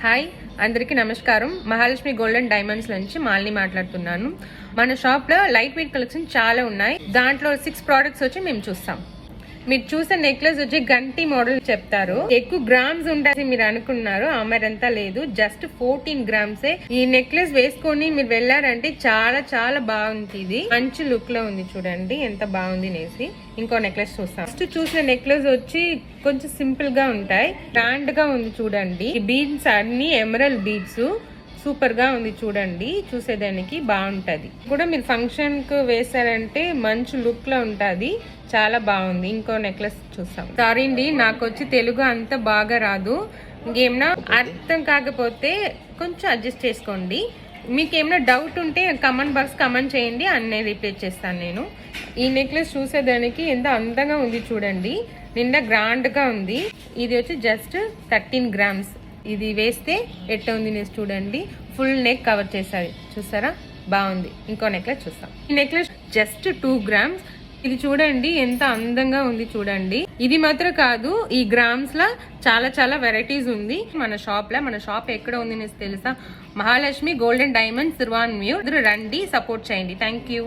Hi అందరికీ నమస్కారం. Mahalakshmi gold and diamonds నుంచి మాలిని మాట్లాడుతున్నాను. మన షాప్లో లైట్ వెయిట్ కలెక్షన్ చాలా ఉన్నాయి. దాంట్లో 6 ప్రోడక్ట్స్ వచ్చి మేము చూస్తాం. మీరు చూసే నెక్లెస్ వచ్చి గంటి మోడల్ చెప్తారు. ఎక్కువ గ్రామ్స్ ఉంటాయి మీరు అనుకున్నారు, అమరంతా లేదు. జస్ట్ 14 గ్రామ్సే. ఈ నెక్లెస్ వేసుకొని మీరు వెళ్ళారంటే చాలా చాలా బాగుంటుంది. మంచి లుక్ లో ఉంది, చూడండి ఎంత బాగుంది అనేసి. ఇంకో నెక్లెస్ చూస్తాం. ఫస్ట్ చూసిన నెక్లెస్ వచ్చి కొంచెం సింపుల్ గా ఉంటాయి, గ్రాండ్ గా ఉంది చూడండి. ఈ బీడ్స్ అన్ని ఎమరల్డ్ బీడ్స్, సూపర్ గా ఉంది చూడండి. చూసేదానికి బాగుంటది కూడా. మీరు ఫంక్షన్ కు వేసారంటే మంచి లుక్ లో ఉంటది, చాలా బాగుంది. ఇంకో నెక్లెస్ చూస్తాం. సారీ అండి, నాకు వచ్చి తెలుగు అంత బాగా రాదు. ఇంకేమన్నా అర్థం కాకపోతే కొంచెం అడ్జస్ట్ చేసుకోండి. మీకు ఏమైనా డౌట్ ఉంటే కమెంట్ బాక్స్ కమెంట్ చేయండి, అన్నీ రిప్లై చేస్తాను నేను. ఈ నెక్లెస్ చూసేదానికి ఎంత అందంగా ఉంది చూడండి, నిండా గ్రాండ్ గా ఉంది. ఇది వచ్చి జస్ట్ 13 గ్రామ్స్. ఇది వేస్తే ఎట్ట ఉంది చూడండి, ఫుల్ నెక్ కవర్ చేసాది, చూసారా బాగుంది. ఇంకో నెక్లెస్ చూస్తాం. ఈ నెక్లెస్ జస్ట్ 2 గ్రామ్స్. ఇది చూడండి ఎంత అందంగా ఉంది చూడండి. ఇది మాత్రం కాదు, ఈ గ్రామ్స్ లా చాలా చాలా వెరైటీస్ ఉంది మన షాప్ లో. మన షాప్ ఎక్కడ ఉంది తెలుసా? Mahalakshmi gold and diamonds, Thiruvanmiyur. రండి, సపోర్ట్ చేయండి. Thank you.